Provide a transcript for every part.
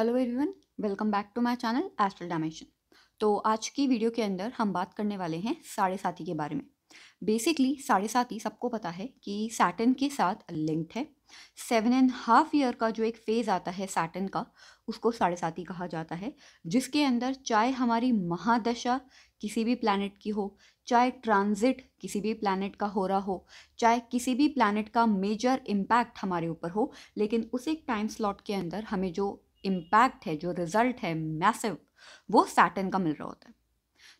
Hello everyone, welcome back to my channel astral dimension. तो आज की वीडियो के अंदर हम बात करने वाले हैं साढ़े साती के बारे में। बेसिकली साढ़े साती सबको पता है कि सैटर्न के साथ लिंक्ड है। 7.5 ईयर का जो एक फेज आता है सैटर्न का, उसको साढ़े साती कहा जाता है, जिसके अंदर चाहे हमारी महादशा किसी भी प्लैनेट की हो, चाहे ट्रांजिट किसी भी प्लैनेट का हो रहा हो, चाहे किसी भी प्लैनेट का मेजर इम्पैक्ट हमारे ऊपर हो, लेकिन उस एक टाइम स्लॉट के अंदर हमें जो इम्पैक्ट है, जो रिजल्ट है मैसिव, वो सैटर्न का मिल रहा होता है।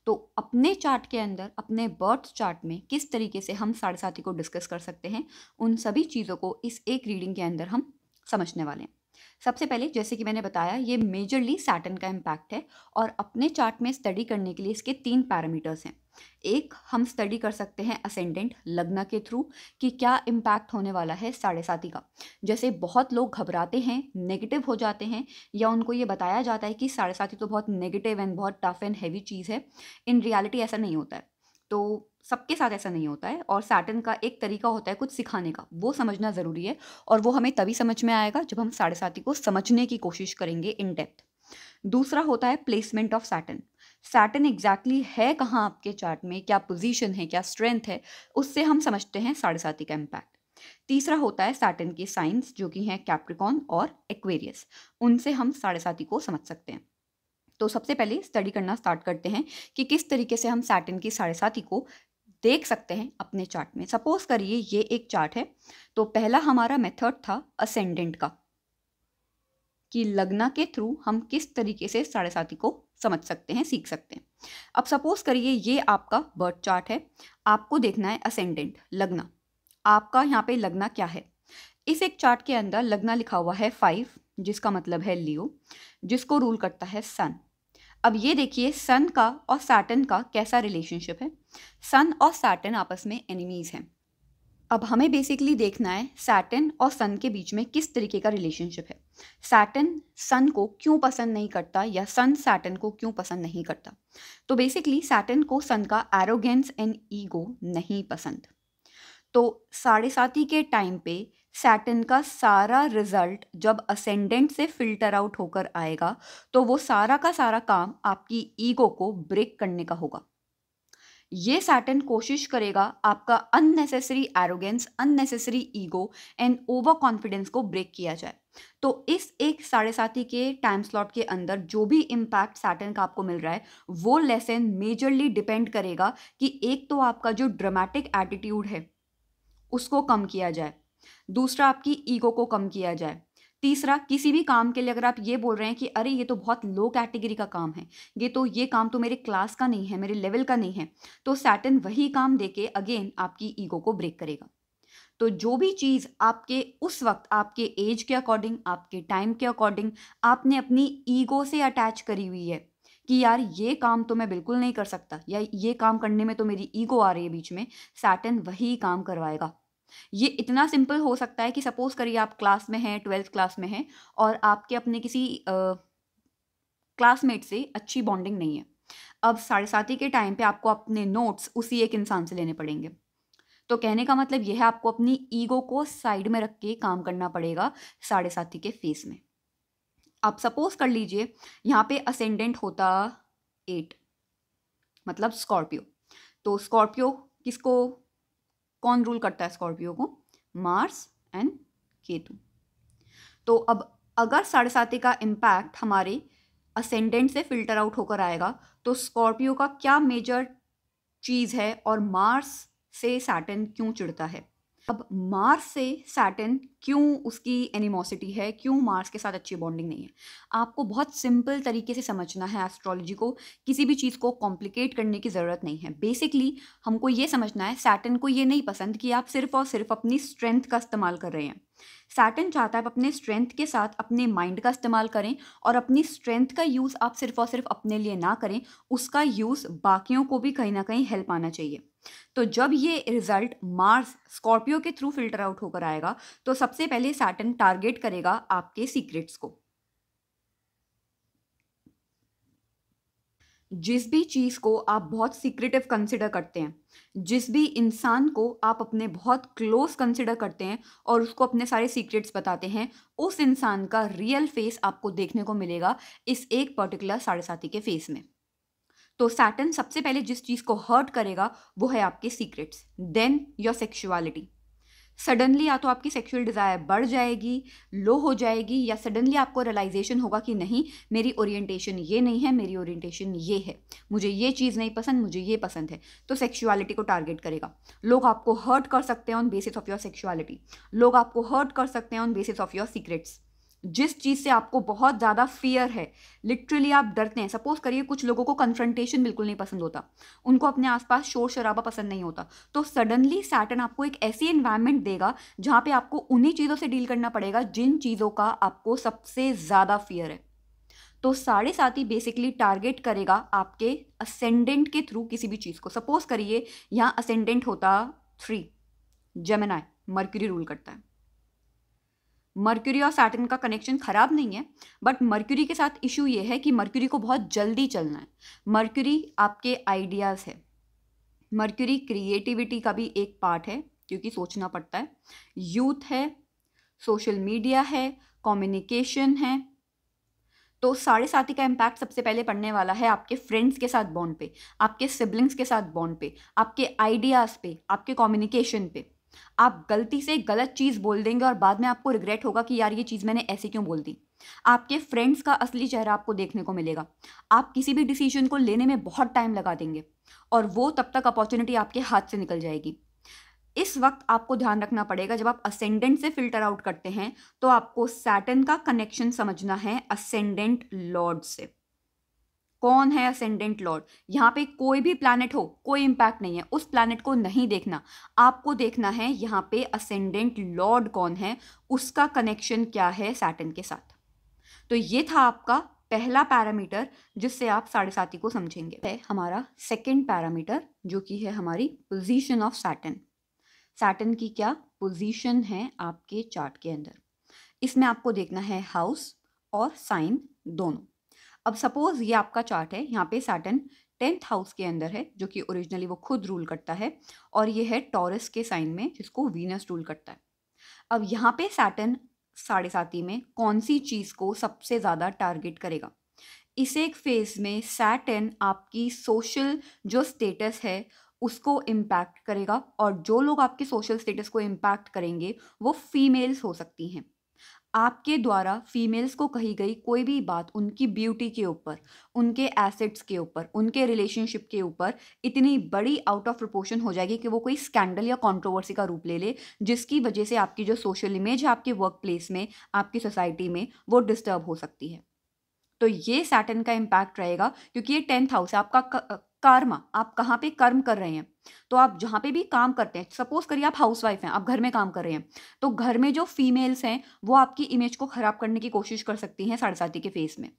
तो अपने चार्ट के अंदर, अपने बर्थ चार्ट में किस तरीके से हम साढ़े साथी को डिस्कस कर सकते हैं, उन सभी चीज़ों को इस एक रीडिंग के अंदर हम समझने वाले हैं। सबसे पहले, जैसे कि मैंने बताया, ये मेजरली सैटर्न का इम्पैक्ट है और अपने चार्ट में स्टडी करने के लिए इसके 3 पैरामीटर्स हैं। एक, हम स्टडी कर सकते हैं असेंडेंट लग्न के थ्रू कि क्या इम्पैक्ट होने वाला है साढ़े साथी का। जैसे बहुत लोग घबराते हैं, नेगेटिव हो जाते हैं, या उनको ये बताया जाता है कि साढ़े साथी तो बहुत नेगेटिव एंड बहुत टफ एंड हैवी चीज़ है। इन रियलिटी ऐसा नहीं होता है। तो सबके साथ ऐसा नहीं होता है, और सैटर्न का एक तरीका होता है कुछ सिखाने का, वो समझना ज़रूरी है। और वो हमें तभी समझ में आएगा जब हम साढ़े साथी को समझने की कोशिश करेंगे इन डेप्थ। दूसरा होता है placement of Saturn. Saturn exactly है कहाँ आपके चार्ट में, क्या पोजीशन है, क्या स्ट्रेंथ है, उससे हम समझते हैं साढ़े साथी का इम्पैक्ट। तीसरा होता है सैटर्न के साइंस, जो कि हैं कैप्रिकॉन और एक्वेरियस। उनसे हम साढ़े साथी को समझ सकते हैं। तो सबसे पहले स्टडी करना स्टार्ट करते हैं कि किस तरीके से हम सैटर्न की साढ़े साथी को देख सकते हैं अपने चार्ट में। सपोज करिए ये एक चार्ट है। तो पहला हमारा मेथड था असेंडेंट का, कि लग्न के थ्रू हम किस तरीके से साढ़े साथी को समझ सकते हैं, सीख सकते हैं। अब सपोज करिए ये आपका बर्थ चार्ट है, आपको देखना है असेंडेंट लग्न। आपका यहाँ पे लग्न क्या है? इस एक चार्ट के अंदर लग्न लिखा हुआ है 5, जिसका मतलब है लियो, जिसको रूल करता है सन। अब ये देखिए सन का और सैटर्न का कैसा रिलेशनशिप है। सन और सैटर्न आपस में एनिमीज हैं। अब हमें बेसिकली देखना है सैटर्न और सन के बीच में किस तरीके का रिलेशनशिप है। सैटर्न सन को क्यों पसंद नहीं करता, या सन सैटर्न को क्यों पसंद नहीं करता? तो बेसिकली सैटर्न को सन का एरोगेंस एंड ईगो नहीं पसंद। तो साढ़े साती के टाइम पे सैटर्न का सारा रिजल्ट जब असेंडेंट से फिल्टर आउट होकर आएगा, तो वो सारा का सारा काम आपकी ईगो को ब्रेक करने का होगा। ये सैटर्न कोशिश करेगा आपका unnecessary arrogance, unnecessary ego and over confidence को ब्रेक किया जाए। तो इस एक साढ़े साती के टाइम स्लॉट के अंदर जो भी इम्पैक्ट सैटर्न का आपको मिल रहा है, वो लेसन मेजरली डिपेंड करेगा कि एक तो आपका जो ड्रामेटिक एटीट्यूड है उसको कम किया जाए, दूसरा आपकी ईगो को कम किया जाए, तीसरा किसी भी काम के लिए अगर आप ये बोल रहे हैं कि अरे ये तो बहुत लो कैटेगरी का काम है, ये काम तो मेरे क्लास का नहीं है, मेरे लेवल का नहीं है, तो सैटर्न वही काम देके अगेन आपकी ईगो को ब्रेक करेगा। तो जो भी चीज़ आपके उस वक्त, आपके एज के अकॉर्डिंग, आपके टाइम के अकॉर्डिंग आपने अपनी ईगो से अटैच करी हुई है कि यार ये काम तो मैं बिल्कुल नहीं कर सकता, या ये काम करने में तो मेरी ईगो आ रही है बीच में, सैटर्न वही काम करवाएगा। ये इतना सिंपल हो सकता है कि सपोज करिए आप क्लास में हैं, 12th क्लास में हैं, और आपके अपने किसी क्लासमेट से अच्छी बॉन्डिंग नहीं है। अब साढ़े साती के टाइम पे आपको अपने नोट्स उसी एक इंसान से लेने पड़ेंगे। तो कहने का मतलब यह है, आपको अपनी ईगो को साइड में रख के काम करना पड़ेगा साढ़े साती के फेस में। आप सपोज कर लीजिए यहाँ पे असेंडेंट होता 8, मतलब स्कॉर्पियो। तो स्कॉर्पियो किसको, कौन रूल करता है स्कॉर्पियो को? Mars and Ketu. तो अब अगर साढ़े साती का इम्पैक्ट हमारे असेंडेंट से फिल्टर आउट होकर आएगा, तो स्कॉर्पियो का क्या मेजर चीज़ है, और मार्स से सैटर्न क्यों चिढ़ता है? अब मार्स से सैटर्न क्यों उसकी एनिमोसिटी है, क्यों मार्स के साथ अच्छी बॉन्डिंग नहीं है? आपको बहुत सिंपल तरीके से समझना है एस्ट्रोलॉजी को, किसी भी चीज़ को कॉम्प्लिकेट करने की ज़रूरत नहीं है। बेसिकली हमको ये समझना है, सैटर्न को ये नहीं पसंद कि आप सिर्फ और सिर्फ अपनी स्ट्रेंथ का इस्तेमाल कर रहे हैं। सैटर्न चाहता है आप अपने स्ट्रेंथ के साथ अपने माइंड का इस्तेमाल करें, और अपनी स्ट्रेंथ का यूज़ आप सिर्फ और सिर्फ अपने लिए ना करें, उसका यूज़ बाकियों को भी कहीं ना कहीं हेल्प आना चाहिए। तो जब ये रिजल्ट मार्स स्कॉर्पियो के थ्रू फिल्टर आउट होकर आएगा, तो सबसे पहले सैटर्न टारगेट करेगा आपके सीक्रेट्स को। जिस भी चीज़ को आप बहुत सीक्रेटिव कंसिडर करते हैं, जिस भी इंसान को आप अपने बहुत क्लोज कंसिडर करते हैं और उसको अपने सारे सीक्रेट्स बताते हैं, उस इंसान का रियल फेस आपको देखने को मिलेगा इस एक पर्टिकुलर साढ़े साथी के फेस में। तो सैटर्न सबसे पहले जिस चीज़ को हर्ट करेगा वो है आपके secrets, then your sexuality. Suddenly या तो आपकी सेक्सुअल डिज़ायर बढ़ जाएगी, लो हो जाएगी, या सडनली आपको रियलाइजेशन होगा कि नहीं, मेरी ओरिएंटेशन ये नहीं है, मेरी ओरिएंटेशन ये है, मुझे ये चीज़ नहीं पसंद, मुझे ये पसंद है। तो सेक्सुअलिटी को टारगेट करेगा। लोग आपको हर्ट कर सकते हैं on basis of your sexuality. लोग आपको हर्ट कर सकते हैं on basis of your secrets. जिस चीज़ से आपको बहुत ज़्यादा फियर है, लिटरली आप डरते हैं। सपोज करिए कुछ लोगों को कन्फ्रंटेशन बिल्कुल नहीं पसंद होता, उनको अपने आसपास शोर शराबा पसंद नहीं होता, तो सडनली सैटर्न आपको एक ऐसी एनवायरनमेंट देगा जहाँ पे आपको उन्हीं चीज़ों से डील करना पड़ेगा जिन चीज़ों का आपको सबसे ज़्यादा फियर है। तो साढ़े साथी बेसिकली टारगेट करेगा आपके असेंडेंट के थ्रू किसी भी चीज़ को। सपोज करिए यहाँ असेंडेंट होता 3, जेमिनी, मर्क्यूरी रूल करता है। मर्क्यूरी और सैटर्न का कनेक्शन खराब नहीं है, बट मर्क्यूरी के साथ इशू ये है कि मर्क्यूरी को बहुत जल्दी चलना है। मर्क्यूरी आपके आइडियाज़ है, मर्क्यूरी क्रिएटिविटी का भी एक पार्ट है क्योंकि सोचना पड़ता है, यूथ है, सोशल मीडिया है, कम्युनिकेशन है। तो साढ़े साथी का इम्पैक्ट सबसे पहले पड़ने वाला है आपके फ्रेंड्स के साथ बॉन्ड पे, आपके सिबलिंग्स के साथ बॉन्ड पे, आपके आइडियाज़ पे, आपके कम्युनिकेशन पे। आप गलती से गलत चीज़ बोल देंगे और बाद में आपको रिग्रेट होगा कि यार ये चीज़ मैंने ऐसे क्यों बोल दी। आपके फ्रेंड्स का असली चेहरा आपको देखने को मिलेगा। आप किसी भी डिसीजन को लेने में बहुत टाइम लगा देंगे और वो तब तक अपॉर्चुनिटी आपके हाथ से निकल जाएगी। इस वक्त आपको ध्यान रखना पड़ेगा, जब आप असेंडेंट से फिल्टर आउट करते हैं तो आपको सैटर्न का कनेक्शन समझना है असेंडेंट लॉर्ड से। कौन है असेंडेंट लॉर्ड? यहाँ पे कोई भी प्लैनेट हो, कोई इंपैक्ट नहीं है, उस प्लैनेट को नहीं देखना। आपको देखना है यहाँ पे असेंडेंट लॉर्ड कौन है, उसका कनेक्शन क्या है सैटर्न के साथ। तो ये था आपका पहला पैरामीटर जिससे आप साढ़े साथी को समझेंगे। है हमारा सेकंड पैरामीटर जो कि है हमारी पोजीशन ऑफ सैटर्न। सैटर्न की क्या पोजीशन है आपके चार्ट के अंदर, इसमें आपको देखना है हाउस और साइन दोनों। अब सपोज ये आपका चार्ट है, यहाँ पे सैटर्न 10th हाउस के अंदर है जो कि ओरिजिनली वो खुद रूल करता है, और ये है टॉरस के साइन में जिसको वीनस रूल करता है। अब यहाँ पे सैटर्न साढ़े साथी में कौन सी चीज़ को सबसे ज़्यादा टारगेट करेगा? इस एक फेज में सैटर्न आपकी सोशल जो स्टेटस है उसको इम्पैक्ट करेगा, और जो लोग आपके सोशल स्टेटस को इम्पैक्ट करेंगे वो फीमेल्स हो सकती हैं। आपके द्वारा फीमेल्स को कही गई कोई भी बात उनकी ब्यूटी के ऊपर, उनके एसेट्स के ऊपर, उनके रिलेशनशिप के ऊपर इतनी बड़ी आउट ऑफ प्रोपोर्शन हो जाएगी कि वो कोई स्कैंडल या कंट्रोवर्सी का रूप ले ले, जिसकी वजह से आपकी जो सोशल इमेज है आपके वर्क प्लेस में, आपकी सोसाइटी में, वो डिस्टर्ब हो सकती है। तो ये सैटर्न का इम्पैक्ट रहेगा क्योंकि ये 10th हाउस है आपका कर्मा। आप कहाँ पे कर्म कर रहे हैं, तो आप जहाँ पे भी काम करते हैं, सपोज करिए आप हाउस वाइफ हैं, आप घर में काम कर रहे हैं, तो घर में जो फीमेल्स हैं वो आपकी इमेज को खराब करने की कोशिश कर सकती हैं साढ़े साथी के फेस में।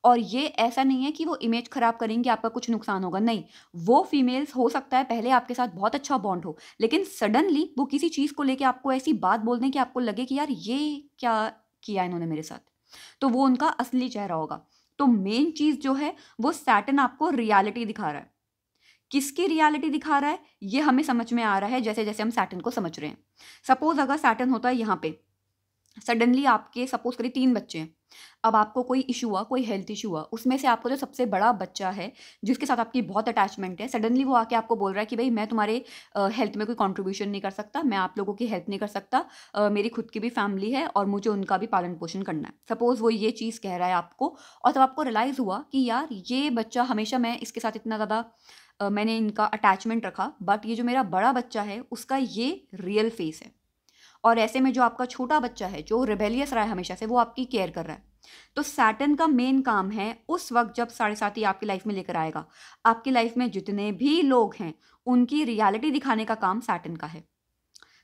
और ये ऐसा नहीं है कि वो इमेज खराब करेंगे आपका कुछ नुकसान होगा, नहीं। वो फीमेल्स हो सकता है पहले आपके साथ बहुत अच्छा बॉन्ड हो, लेकिन सडनली वो किसी चीज़ को लेके आपको ऐसी बात बोल दें कि आपको लगे कि यार ये क्या किया इन्होंने मेरे साथ, तो वो उनका असली चेहरा होगा। तो मेन चीज़ जो है वो सैटर्न आपको रियलिटी दिखा रहा है। किसकी रियलिटी दिखा रहा है ये हमें समझ में आ रहा है जैसे जैसे हम सैटर्न को समझ रहे हैं। सपोज अगर सैटर्न होता है यहाँ पे, सडनली आपके सपोज करिए 3 बच्चे हैं, अब आपको कोई इशू हुआ, कोई हेल्थ इशू हुआ, उसमें से आपको जो सबसे बड़ा बच्चा है जिसके साथ आपकी बहुत अटैचमेंट है, सडनली वो आके आपको बोल रहा है कि भाई मैं तुम्हारे हेल्थ में कोई कंट्रीब्यूशन नहीं कर सकता, मैं आप लोगों की हेल्प नहीं कर सकता, मेरी खुद की भी फैमिली है और मुझे उनका भी पालन पोषण करना है। सपोज वो ये चीज़ कह रहा है आपको, और तब आपको रियलाइज़ हुआ कि यार ये बच्चा हमेशा, मैं इसके साथ इतना ज़्यादा मैंने इनका अटैचमेंट रखा, बट ये जो मेरा बड़ा बच्चा है उसका ये रियल फेस है। और ऐसे में जो आपका छोटा बच्चा है जो रिबेलियस रहा है हमेशा से, वो आपकी केयर कर रहा है। तो सैटर्न का मेन काम है उस वक्त जब साढ़े साथी आपकी लाइफ में लेकर आएगा, आपकी लाइफ में जितने भी लोग हैं उनकी रियलिटी दिखाने का काम सैटर्न का है।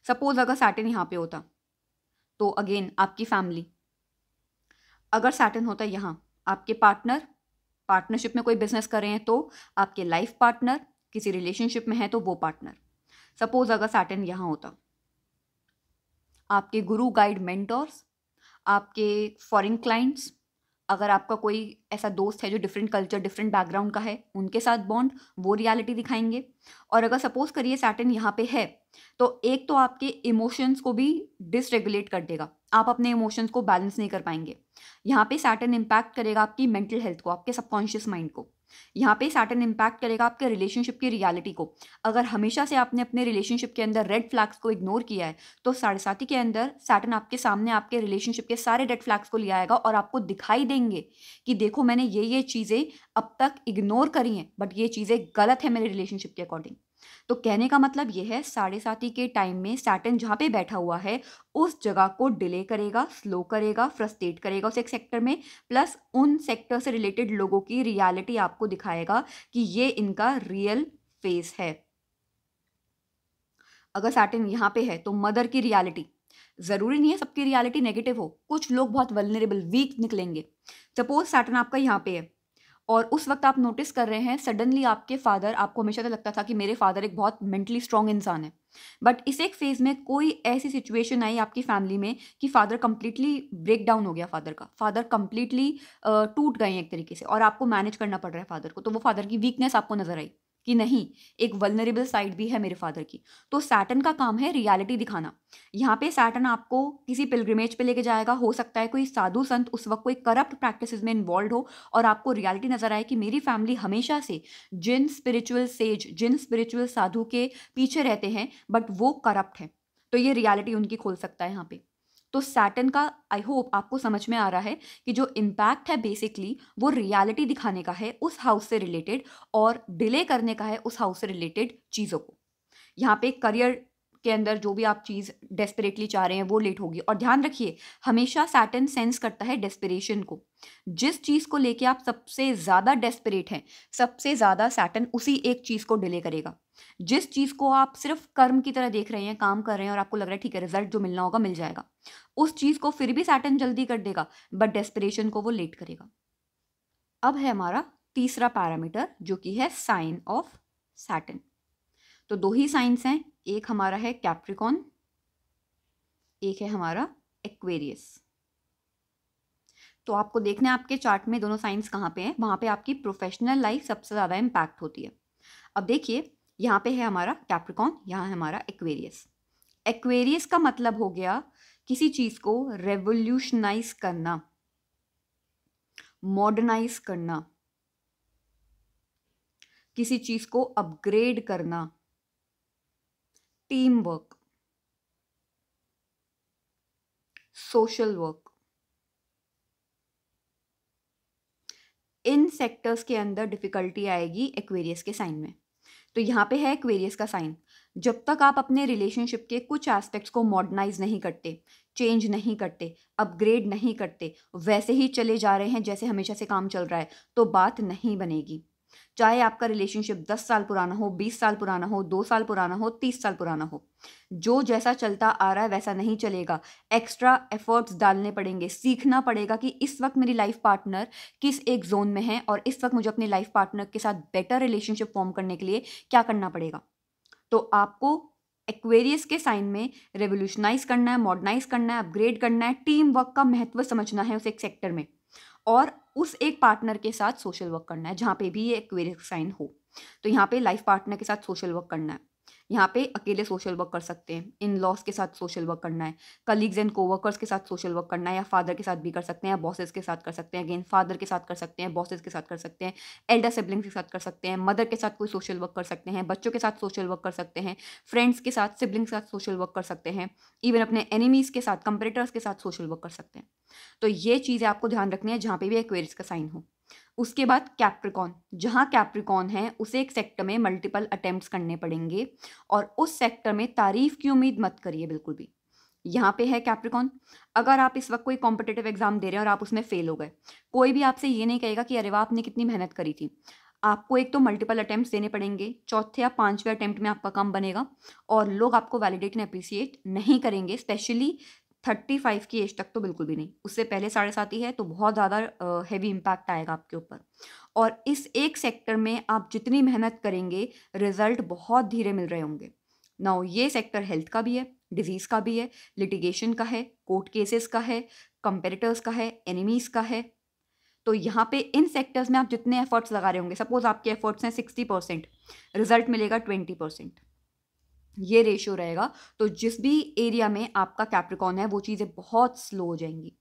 सपोज अगर सैटर्न यहाँ पे होता तो अगेन आपकी फैमिली, अगर सैटर्न होता यहाँ आपके पार्टनर, पार्टनरशिप में कोई बिजनेस कर रहे हैं तो आपके लाइफ पार्टनर, किसी रिलेशनशिप में है तो वो पार्टनर। सपोज अगर सैटर्न यहाँ होता आपके गुरु, गाइड, मेंटोर्स, आपके फॉरेन क्लाइंट्स, अगर आपका कोई ऐसा दोस्त है जो डिफरेंट कल्चर डिफरेंट बैकग्राउंड का है, उनके साथ बॉन्ड, वो रियलिटी दिखाएंगे। और अगर सपोज करिए सैटर्न यहाँ पे है, तो एक तो आपके इमोशंस को भी डिसरेगुलेट कर देगा, आप अपने इमोशंस को बैलेंस नहीं कर पाएंगे। यहाँ पे सैटर्न इम्पैक्ट करेगा आपकी मेंटल हेल्थ को, आपके सबकॉन्शियस माइंड को। यहाँ पे सैटर्न इम्पैक्ट करेगा आपके रिलेशनशिप की रियलिटी को। अगर हमेशा से आपने अपने रिलेशनशिप के अंदर रेड फ्लैग्स को इग्नोर किया है, तो साढ़े साथी के अंदर सैटर्न आपके सामने आपके रिलेशनशिप के सारे रेड फ्लैग्स को ले आएगा और आपको दिखाई देंगे कि देखो मैंने ये चीज़ें अब तक इग्नोर करी हैं, बट ये चीज़ें गलत है मेरे रिलेशनशिप के अकॉर्डिंग। तो कहने का मतलब ये है, साढ़े साथी के टाइम में सैटर्न जहाँ पे बैठा हुआ है उस जगह को डिले करेगा, स्लो करेगा, फ्रस्ट्रेट करेगा उस एक सेक्टर में, प्लस उन सेक्टर से रिलेटेड लोगों की रियलिटी आपको दिखाएगा कि ये इनका रियल फेस है। अगर सैटर्न यहाँ पे है तो मदर की रियलिटी, जरूरी नहीं है सबकी रियलिटी नेगेटिव हो, कुछ लोग बहुत वल्नरेबल वीक निकलेंगे। सपोज सैटर्न आपका यहाँ पे है और उस वक्त आप नोटिस कर रहे हैं सडनली आपके फादर, आपको हमेशा तो लगता था कि मेरे फादर एक बहुत मेंटली स्ट्रांग इंसान है, बट इस एक फेज में कोई ऐसी सिचुएशन आई आपकी फैमिली में कि फादर कंप्लीटली ब्रेक डाउन हो गया, फादर कंप्लीटली टूट गए एक तरीके से, और आपको मैनेज करना पड़ रहा है फादर को। तो वो फादर की वीकनेस आपको नजर आई कि नहीं, एक वल्नरेबल साइड भी है मेरे फादर की। तो सैटर्न का काम है रियलिटी दिखाना। यहाँ पे सैटर्न आपको किसी पिलग्रिमेज पे लेके जाएगा, हो सकता है कोई साधु संत उस वक्त कोई करप्ट प्रैक्टिसेस में इन्वॉल्व हो और आपको रियलिटी नजर आए कि मेरी फैमिली हमेशा से जिन स्पिरिचुअल सेज, जिन स्पिरिचुअल साधु के पीछे रहते हैं, बट वो करप्ट है। तो ये रियलिटी उनकी खोल सकता है यहाँ पे। तो सैटर्न का आई होप आपको समझ में आ रहा है कि जो इम्पैक्ट है बेसिकली वो रियलिटी दिखाने का है उस हाउस से रिलेटेड, और डिले करने का है उस हाउस से रिलेटेड चीज़ों को। यहाँ पे करियर के अंदर जो भी आप चीज़ डेस्परेटली चाह रहे हैं वो लेट होगी। और ध्यान रखिए, हमेशा सैटर्न सेंस करता है डेस्परेशन को। जिस चीज़ को लेके आप सबसे ज़्यादा डेस्परेट हैं, सबसे ज़्यादा सैटर्न उसी एक चीज़ को डिले करेगा। जिस चीज़ को आप सिर्फ कर्म की तरह देख रहे हैं, काम कर रहे हैं और आपको लग रहा है ठीक है रिजल्ट जो मिलना होगा मिल जाएगा, उस चीज़ को फिर भी सैटर्न जल्दी कर देगा, बट डेस्परेशन को वो लेट करेगा। अब है हमारा तीसरा पैरामीटर जो कि है साइन ऑफ सैटर्न। तो दो ही साइंस हैं, एक हमारा है कैप्रिकॉन, एक है हमारा एक्वेरियस। तो आपको देखना है आपके चार्ट में दोनों साइंस कहाँ पे हैं, वहाँ पे आपकी प्रोफेशनल लाइफ सबसे ज़्यादा इम्पैक्ट होती है। अब देखिए यहाँ पे है हमारा कैप्रिकॉन, यहाँ है हमारा एक्वेरियस। एक्वेरियस का मतलब हो गया किसी चीज़ को रेवोल्यूशनाइज करना, मॉडर्नाइज करना, किसी चीज़ को अपग्रेड करना, टीम वर्क, सोशल वर्क। इन सेक्टर्स के अंदर डिफिकल्टी आएगी एक्वेरियस के साइन में। तो यहाँ पे है एक्वेरियस का साइन, जब तक आप अपने रिलेशनशिप के कुछ एस्पेक्ट्स को मॉडर्नाइज नहीं करते, चेंज नहीं करते, अपग्रेड नहीं करते, वैसे ही चले जा रहे हैं जैसे हमेशा से काम चल रहा है, तो बात नहीं बनेगी। चाहे आपका रिलेशनशिप 10 साल पुराना हो, 20 साल पुराना हो, 2 साल पुराना हो, 30 साल पुराना हो, जो जैसा चलता आ रहा है वैसा नहीं चलेगा। एक्स्ट्रा एफर्ट्स डालने पड़ेंगे, सीखना पड़ेगा कि इस वक्त मेरी लाइफ पार्टनर किस एक जोन में है और इस वक्त मुझे अपने लाइफ पार्टनर के साथ बेटर रिलेशनशिप फॉर्म करने के लिए क्या करना पड़ेगा। तो आपको एक्वेरियस के साइन में रेवोल्यूशनाइज करना है, मॉडर्नाइज करना है, अपग्रेड करना है, टीम वर्क का महत्व समझना है उस एक सेक्टर में, और उस एक पार्टनर के साथ सोशल वर्क करना है जहाँ पे भी ये एक्वेरियस साइन हो। तो यहाँ पे लाइफ पार्टनर के साथ सोशल वर्क करना है, यहाँ पे अकेले सोशल वर्क कर सकते हैं, इन लॉज के साथ सोशल वर्क करना है, कलीग्स एंड कोवर्कर्स के साथ सोशल वर्क करना है, या फादर के साथ भी कर सकते हैं, या बॉसेस के साथ कर सकते हैं, अगेन फादर के साथ कर सकते हैं, बॉसेस के साथ कर सकते हैं, एल्डर सिबलिंग्स के साथ कर सकते हैं, मदर के साथ कोई सोशल वर्क कर सकते हैं, बच्चों के साथ सोशल वर्क कर सकते हैं, फ्रेंड्स के साथ, सिबलिंग्स के साथ सोशल वर्क कर सकते हैं, इवन अपने एनिमीज के साथ, कंपेटिटर्स के साथ सोशल वर्क कर सकते हैं। तो ये चीज़ें आपको ध्यान रखनी है जहाँ पे भी एक्वेरियस का साइन हो। उसके बाद कैप्रिकॉन, जहाँ कैप्रिकॉन है उसे एक सेक्टर में मल्टीपल अटेम्प्ट्स करने पड़ेंगे, और उस सेक्टर में तारीफ की उम्मीद मत करिए बिल्कुल भी। यहाँ पे है कैप्रिकॉन, अगर आप इस वक्त कोई कॉम्पिटिटिव एग्जाम दे रहे हैं और आप उसमें फेल हो गए, कोई भी आपसे ये नहीं कहेगा कि अरे वाह आपने कितनी मेहनत करी थी। आपको एक तो मल्टीपल अटेम्प्ट्स देने पड़ेंगे, चौथे या पांचवें अटेम्प्ट में आपका काम बनेगा, और लोग आपको वैलिडेट एंड अप्रिसिएट नहीं करेंगे, स्पेशली 35 की एज तक तो बिल्कुल भी नहीं। उससे पहले साढ़े सात ही है तो बहुत ज़्यादा हैवी इम्पैक्ट आएगा आपके ऊपर। और इस एक सेक्टर में आप जितनी मेहनत करेंगे रिजल्ट बहुत धीरे मिल रहे होंगे। नाउ ये सेक्टर हेल्थ का भी है, डिजीज़ का भी है, लिटिगेशन का है, कोर्ट केसेस का है, कंपेटिटर्स का है, एनिमीज़ का है, तो यहाँ पे इन सेक्टर्स में आप जितने एफर्ट्स लगा रहे होंगे, सपोज आपके एफर्ट्स हैं 60%, रिजल्ट मिलेगा 20%, ये रेशियो रहेगा। तो जिस भी एरिया में आपका कैप्रिकॉन है वो चीज़ें बहुत स्लो हो जाएंगी।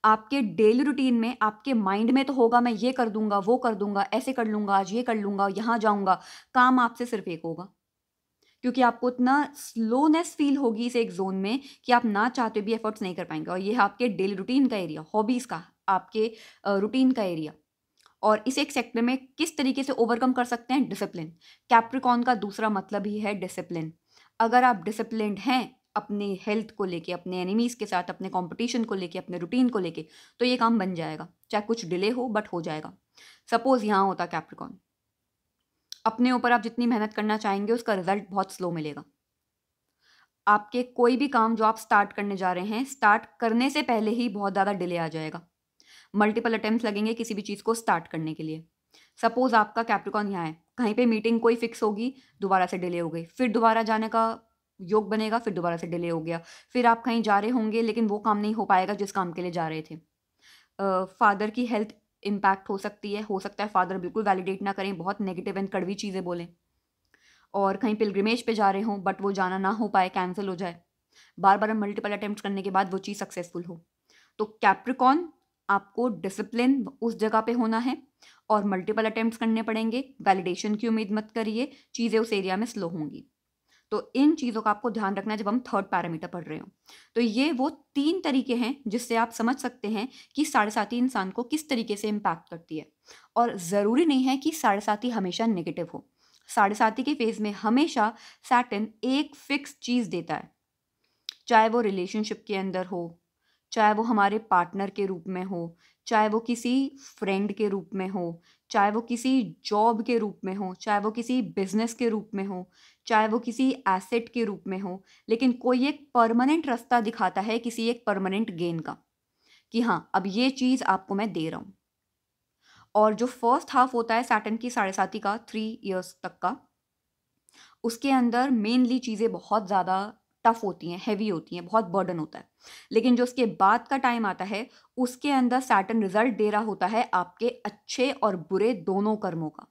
आपके डेली रूटीन में, आपके माइंड में तो होगा मैं ये कर दूंगा, वो कर दूंगा, ऐसे कर लूंगा, आज ये कर लूंगा, यहाँ जाऊंगा, काम आपसे सिर्फ एक होगा, क्योंकि आपको इतना स्लोनेस फील होगी इस एक जोन में कि आप ना चाहते भी एफर्ट्स नहीं कर पाएंगे। और ये है आपके डेली रूटीन का एरिया, हॉबीज का, आपके रूटीन का एरिया। और इस एक सेक्टर में किस तरीके से ओवरकम कर सकते हैं? डिसिप्लिन। कैप्रिकॉन का दूसरा मतलब ही है डिसिप्लिन। अगर आप डिसिप्लिन्ड हैं अपने हेल्थ को लेके, अपने एनिमीज के साथ, अपने कंपटीशन को लेके, अपने रूटीन को लेके, तो ये काम बन जाएगा, चाहे कुछ डिले हो बट हो जाएगा। सपोज यहाँ होता कैप्रिकॉन, अपने ऊपर आप जितनी मेहनत करना चाहेंगे उसका रिजल्ट बहुत स्लो मिलेगा। आपके कोई भी काम जो आप स्टार्ट करने जा रहे हैं, स्टार्ट करने से पहले ही बहुत ज़्यादा डिले आ जाएगा। मल्टीपल अटेम्प्ट्स लगेंगे किसी भी चीज़ को स्टार्ट करने के लिए। सपोज आपका कैप्रिकॉन यहाँ है, कहीं पे मीटिंग कोई फिक्स होगी, दोबारा से डिले हो गई, फिर दोबारा जाने का योग बनेगा, फिर दोबारा से डिले हो गया, फिर आप कहीं जा रहे होंगे लेकिन वो काम नहीं हो पाएगा जिस काम के लिए जा रहे थे। फादर की हेल्थ इम्पैक्ट हो सकती है, हो सकता है फादर बिल्कुल वैलिडेट ना करें, बहुत नेगेटिव एंड कड़वी चीज़ें बोलें। और कहीं पिलग्रिमेज पे जा रहे हों बट वो जाना ना हो पाए, कैंसिल हो जाए, बार बार मल्टीपल अटेम्प्ट करने के बाद वो चीज़ सक्सेसफुल हो। तो कैप्रिकॉन, आपको डिसिप्लिन उस जगह पे होना है और मल्टीपल अटेम्प्ट्स करने पड़ेंगे। वैलिडेशन की उम्मीद मत करिए, चीज़ें उस एरिया में स्लो होंगी। तो इन चीज़ों का आपको ध्यान रखना है जब हम थर्ड पैरामीटर पढ़ रहे हो। तो ये वो 3 तरीके हैं जिससे आप समझ सकते हैं कि साढ़े साती इंसान को किस तरीके से इम्पैक्ट करती है। और ज़रूरी नहीं है कि साढ़े साती हमेशा नेगेटिव हो। साढ़े साती के फेज में हमेशा सैटर्न एक फिक्स चीज़ देता है, चाहे वो रिलेशनशिप के अंदर हो, चाहे वो हमारे पार्टनर के रूप में हो, चाहे वो किसी फ्रेंड के रूप में हो, चाहे वो किसी जॉब के रूप में हो, चाहे वो किसी बिजनेस के रूप में हो, चाहे वो किसी एसेट के रूप में हो, लेकिन कोई एक परमानेंट रास्ता दिखाता है किसी एक परमानेंट गेन का, कि हाँ अब ये चीज़ आपको मैं दे रहा हूँ। और जो फर्स्ट हाफ होता है सैटर्न की साढ़े साती का, 3 इयर्स तक का, उसके अंदर मेनली चीज़ें बहुत ज़्यादा टफ होती हैं, हैवी होती हैं, बहुत बर्डन होता है। लेकिन जो उसके बाद का टाइम आता है उसके अंदर सैटर्न रिजल्ट दे रहा होता है आपके अच्छे और बुरे दोनों कर्मों का।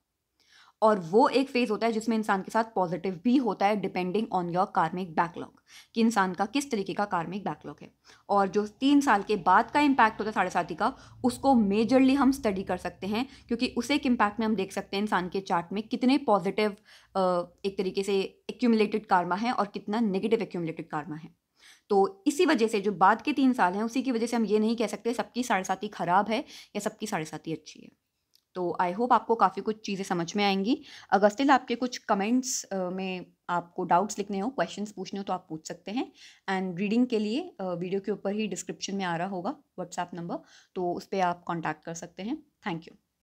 और वो एक फेज होता है जिसमें इंसान के साथ पॉजिटिव भी होता है, डिपेंडिंग ऑन योर कार्मिक बैकलॉग, कि इंसान का किस तरीके का कार्मिक बैकलॉग है। और जो 3 साल के बाद का इम्पैक्ट होता है साढ़े साथी का, उसको मेजरली हम स्टडी कर सकते हैं, क्योंकि उस एक इम्पैक्ट में हम देख सकते हैं इंसान के चार्ट में कितने पॉजिटिव एक तरीके से एक्यूमुलेटेड कार्मा है और कितना नेगेटिव एक्यूमुलेटेड कार्मा है। तो इसी वजह से जो बाद के 3 साल हैं उसी की वजह से हम ये नहीं कह सकते सबकी साढ़े साथी खराब है या सबकी साढ़े साथी अच्छी है। तो आई होप आपको काफ़ी कुछ चीज़ें समझ में आएंगी। अगर स्टिल आपके कुछ कमेंट्स में आपको डाउट्स लिखने हो, क्वेश्चंस पूछने हो, तो आप पूछ सकते हैं। एंड रीडिंग के लिए वीडियो के ऊपर ही डिस्क्रिप्शन में आ रहा होगा व्हाट्सएप नंबर, तो उस पर आप कॉन्टैक्ट कर सकते हैं। Thank you.